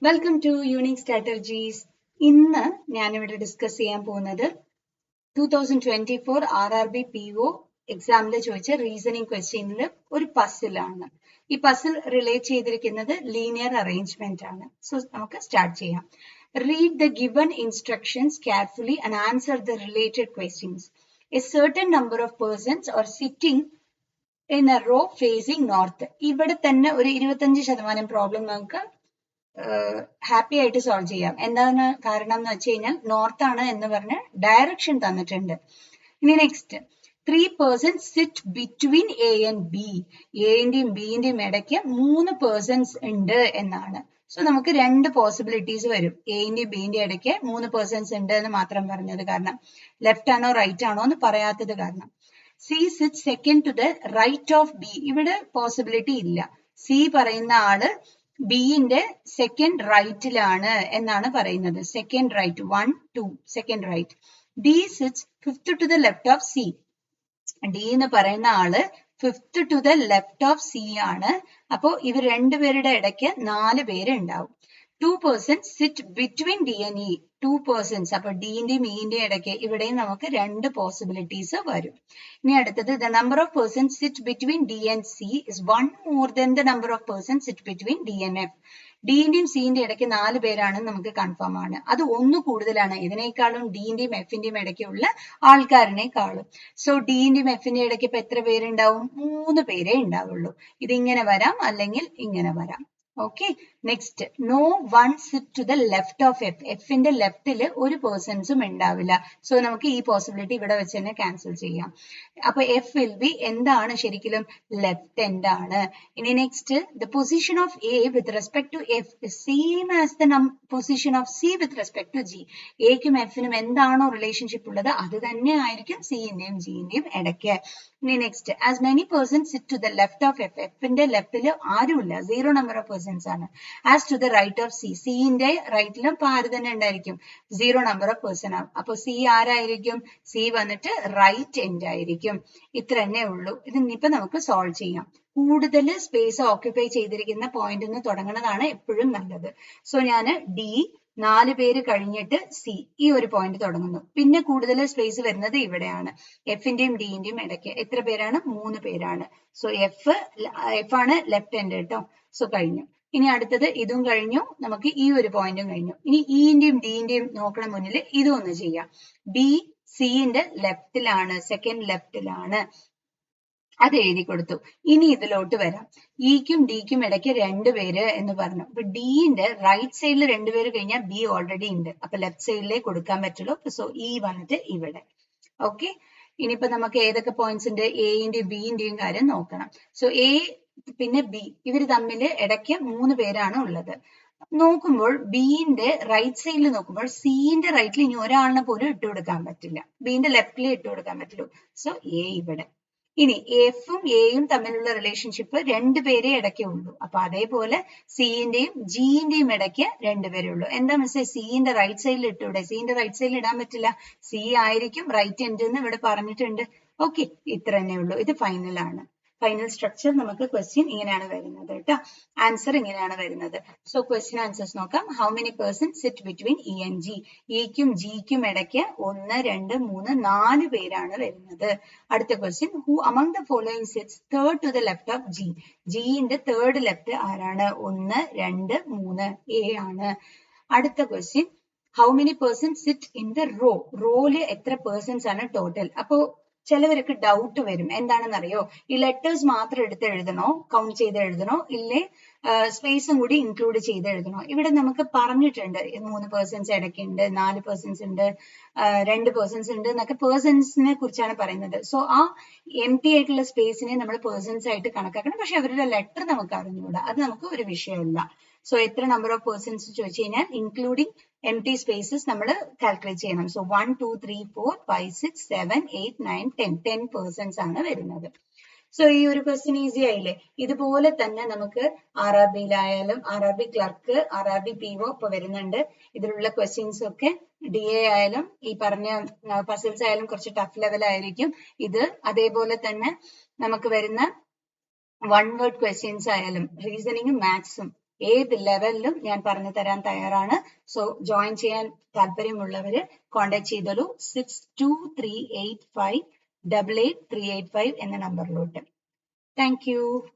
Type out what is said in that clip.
Welcome to unique strategies. ഇന്ന് ഞാനിവിടെ discuss ചെയ്യാൻ പോകുന്നത് 2024 RRB PO എക്സാമിൽ ചോദിച്ച റീസണിങ് ക്വസ്റ്റ്യനിൽ ഒരു പസിലാണ്. ഈ പസിൽ റിലേറ്റ് ചെയ്തിരിക്കുന്നത് ലീനിയർ അറേഞ്ച്മെന്റ് ആണ്. സോ നമുക്ക് സ്റ്റാർട്ട് ചെയ്യാം. Read the given instructions carefully and answer the related questions. A certain number of persons are sitting in a row facing north. ഇവിടെ തന്നെ ഒരു 25% പ്രോബ്ലം നമുക്ക് ഹാപ്പി ആയിട്ട് സോൾവ് ചെയ്യാം. എന്താണ് കാരണം എന്ന് വെച്ച് കഴിഞ്ഞാൽ നോർത്ത് ആണ് എന്ന് പറഞ്ഞ് ഡയറക്ഷൻ തന്നിട്ടുണ്ട്. ഇനി next, 3 persons sit between A and B. എന്റെയും ബിന്റെയും ഇടയ്ക്ക് 3 persons ഉണ്ട് എന്നാണ്. സോ നമുക്ക് രണ്ട് പോസിബിലിറ്റീസ് വരും. എന്റെയും ബിന്റെയും ഇടയ്ക്ക് 3 persons ഉണ്ട് എന്ന് മാത്രം പറഞ്ഞത് കാരണം, ലെഫ്റ്റ് ആണോ റൈറ്റ് ആണോ എന്ന് പറയാത്തത് കാരണം. C sit second to the right of B. ഇവിടെ പോസിബിലിറ്റി ഇല്ല. സി പറയുന്ന ആള് ബിന്റെ സെക്കൻഡ് റൈറ്റിലാണ് എന്നാണ് പറയുന്നത്. Second right 1 2 second right. D sits fifth to the left of C. D എന്ന് പറയുന്ന ആള് fifth to the left of C ആണ്. അപ്പോ ഇവർ രണ്ടുപേരുടെ ഇടയ്ക്ക് 4 പേര് ഉണ്ടാവും. 2 persons sit between D and E. 2 persons, അപ്പൊ ഡിന്റെയും ഇന്റെയും ഇടയ്ക്ക് ഇവിടെയും നമുക്ക് രണ്ട് പോസിബിലിറ്റീസ് വരും. ഇനി അടുത്തത്, the number of persons sit between D and C is 1 more than the number of persons sit between D and F. ഡിന്റെയും സിന്റെയും ഇടയ്ക്ക് 4 പേരാണെന്ന് നമുക്ക് കൺഫേം ആണ്. അത് ഒന്ന് കൂടുതലാണ് ഇതിനേക്കാളും ഡിന്റെയും എഫിന്റെയും ഇടയ്ക്കുള്ള ആൾക്കാരിനേക്കാളും. സോ ഡിന്റെയും എഫിന്റെയും ഇടയ്ക്ക് ഇപ്പൊ എത്ര പേരുണ്ടാവും? 3 പേരേ ഉണ്ടാവുള്ളൂ. ഇതിങ്ങനെ വരാം അല്ലെങ്കിൽ ഇങ്ങനെ വരാം. Okay, next, no one sit to the left of F. എഫിന്റെ ലെഫ്റ്റില് ഒരു പേഴ്സൺസും ഉണ്ടാവില്ല. സോ നമുക്ക് ഈ പോസിബിലിറ്റി ഇവിടെ വെച്ച് തന്നെ ക്യാൻസൽ ചെയ്യാം. അപ്പൊ എഫ് വിൽ ബി എന്താണ് ശരിക്കും? ലെഫ്റ്റ് എൻഡ് ആണ്. ഇനി next, the position of A with respect to F same as the position of C with respect to G. എക്കും എഫിനും എന്താണോ റിലേഷൻഷിപ്പ് ഉള്ളത് അത് തന്നെ ആയിരിക്കും സിന്റെയും ജിന്റെയും ഇടയ്ക്ക്. ഇനി next, as many persons sit to the left of F. എഫിന്റെ ലെഫ്റ്റില് ആരുമില്ല, 0 നമ്പർ ഓഫ് പേഴ്സൺസ് ആണ്. As to the right of C. സിന്റെ റൈറ്റിലും ഇപ്പൊ ആര് തന്നെ ഉണ്ടായിരിക്കും? 0 നമ്പർ ഓഫ് പേഴ്സൺ ആവും. അപ്പൊ സി ആരായിരിക്കും? സി വന്നിട്ട് റൈറ്റ് എൻഡ് ആയിരിക്കും. ഇത്ര തന്നെ ഉള്ളൂ. ഇത് ഇനിയിപ്പോ നമുക്ക് സോൾവ് ചെയ്യാം. കൂടുതൽ സ്പേസ് ഓക്യുപ്പൈ ചെയ്തിരിക്കുന്ന പോയിന്റ് തുടങ്ങുന്നതാണ് എപ്പോഴും നല്ലത്. സോ ഞാൻ ഡി 4 പേര് കഴിഞ്ഞിട്ട് സി ഈ ഒരു പോയിന്റ് തുടങ്ങുന്നു. പിന്നെ കൂടുതൽ സ്പേസ് വരുന്നത് ഇവിടെയാണ്. എഫിന്റെയും ഡിന്റെയും ഇടയ്ക്ക് എത്ര പേരാണ്? 3 പേരാണ്. സോ എഫ് ആണ് ലെഫ്റ്റ് ഹാൻഡ് കേട്ടോ. സോ കഴിഞ്ഞു. ഇനി അടുത്തത് ഇതും കഴിഞ്ഞു, നമുക്ക് ഈ ഒരു പോയിന്റും കഴിഞ്ഞു. ഇനി ഇന്റെയും ഡിന്റെയും നോക്കണ മുന്നിൽ ഇതും ഒന്ന് ചെയ്യാം. ഡി സിന്റെ ലെഫ്റ്റിലാണ്, സെക്കൻഡ് ലെഫ്റ്റിലാണ്. അത് എഴുതി കൊടുത്തു. ഇനി ഇതിലോട്ട് വരാം. ഇക്കും ഡിക്കും ഇടയ്ക്ക് 2 പേര് എന്ന് പറഞ്ഞു. അപ്പൊ ഡിന്റെ റൈറ്റ് സൈഡിൽ 2 പേര് കഴിഞ്ഞാൽ ബി ഓൾറെഡി ഉണ്ട്. അപ്പൊ ലെഫ്റ്റ് സൈഡിലേ കൊടുക്കാൻ പറ്റുള്ളൂ. സോ ഇ വന്നിട്ട് ഇവിടെ. ഓക്കെ, ഇനിയിപ്പോ നമുക്ക് ഏതൊക്കെ പോയിന്റ്സ് ഉണ്ട്? എന്റെയും ബിന്റെയും കാര്യം നോക്കണം. സോ എ പിന്നെ ബി ഇവര് തമ്മിൽ ഇടയ്ക്ക് 3 പേരാണ് ഉള്ളത്. നോക്കുമ്പോൾ ബിന്റെ റൈറ്റ് സൈഡിൽ നോക്കുമ്പോൾ സിന്റെ റൈറ്റിൽ ഇനി ഒരാളിനെ പോലും ഇട്ടുകൊടുക്കാൻ പറ്റില്ല. ബിന്റെ ലെഫ്റ്റിലേ ഇട്ടുകൊടുക്കാൻ പറ്റുള്ളൂ. സോ എ ഇവിടെ. ഇനി എഫും എയും തമ്മിലുള്ള റിലേഷൻഷിപ്പ് 2 പേരേ ഇടയ്ക്കേ ഉള്ളൂ. അപ്പൊ അതേപോലെ സിന്റെയും ജിന്റെയും ഇടയ്ക്ക് 2 പേരേ ഉള്ളൂ. എന്താ മനസ്സിലായി? സിന്റെ റൈറ്റ് സൈഡിൽ ഇട്ടൂടെ? സിന്റെ റൈറ്റ് സൈഡിൽ ഇടാൻ പറ്റില്ല. സി ആയിരിക്കും റൈറ്റ് എൻഡ് എന്ന് ഇവിടെ പറഞ്ഞിട്ടുണ്ട്. ഓക്കെ, ഇത്ര തന്നെ ഉള്ളൂ. ഇത് ഫൈനൽ ആണ്. ഫൈനൽ സ്ട്രക്ചർ നമുക്ക് ക്വസ്റ്റ്യൻ ഇങ്ങനെയാണ് വരുന്നത് കേട്ടോ. ആൻസർ ഇങ്ങനെയാണ് വരുന്നത്. സോ ക്വസ്റ്റ്യൻ ആൻസേഴ്സ് നോക്കാം. How many persons sit between E and G. ഇക്കും ജിക്കും ഇടയ്ക്ക് 1 2 3 4 പേരാണ് വരുന്നത്. അടുത്ത question, who among the following sits third to the left of G. ജിന്റെ തേർഡ് ലെഫ്റ്റ് ആരാണ്? 1 2 3 എ ആണ്. അടുത്ത question, how many persons sit in the row. റോയില് എത്ര പേഴ്സൺസ് ആണ് ടോട്ടൽ? അപ്പോ ചിലവർക്ക് ഡൗട്ട് വരും. എന്താണെന്നറിയോ? ഈ ലെറ്റേഴ്സ് മാത്രം എടുത്ത് എഴുതണോ, കൗണ്ട് ചെയ്ത് എഴുതണോ, ഇല്ലേ സ്പേസും കൂടി ഇൻക്ലൂഡ് ചെയ്ത് എഴുതണോ? ഇവിടെ നമുക്ക് പറഞ്ഞിട്ടുണ്ട് 3 പേഴ്സൺസ് ഇടയ്ക്കുണ്ട്, 4 പേഴ്സൺസ് ഉണ്ട്, 2 പേഴ്സൺസ് ഉണ്ട് എന്നൊക്കെ പേഴ്സൺസിനെ കുറിച്ചാണ് പറയുന്നത്. സോ ആ എം ടി ആയിട്ടുള്ള സ്പേസിനെ നമ്മൾ പേഴ്സൺസ് ആയിട്ട് കണക്കാക്കണം. പക്ഷെ അവരുടെ ലെറ്റർ നമുക്ക് അറിഞ്ഞുകൂടാ. അത് നമുക്ക് ഒരു വിഷയമല്ല. സോ എത്ര നമ്പർ ഓഫ് പേഴ്സൺസ് ചോദിച്ചു കഴിഞ്ഞാൽ ഇൻക്ലൂഡിംഗ് empty spaces നമ്മൾ കാൽക്കുലേറ്റ് ചെയ്യണം. സോ 1 2 3 4 5 6 7 8 9 10 പേഴ്സൺസ് ആണ് വരുന്നത്. സോ ഈ ഒരു ക്വസ്റ്റ്യൻ ഈസി ആയില്ലേ? ഇതുപോലെ തന്നെ നമുക്ക് RRBയിലായാലും RRB ക്ലർക്ക്, RRB PO ഇപ്പൊ വരുന്നുണ്ട്. ഇതിലുള്ള ക്വസ്റ്റ്യൻസ് ഒക്കെ DA ആയാലും ഈ പറഞ്ഞ പസിൽസ് ആയാലും കുറച്ച് ടഫ് ലെവൽ ആയിരിക്കും. ഇത് അതേപോലെ തന്നെ നമുക്ക് വരുന്ന 1 word ക്വസ്റ്റ്യൻസ് ആയാലും റീസണിങ്ങും മാത്സും ഏത് ലെവലിലും ഞാൻ പറഞ്ഞു തരാൻ തയ്യാറാണ്. സോ ജോയിൻ ചെയ്യാൻ താല്പര്യമുള്ളവര് കോൺടാക്ട് ചെയ്തോളൂ 6238588385 എന്ന നമ്പറിലോട്ട്. Thank you.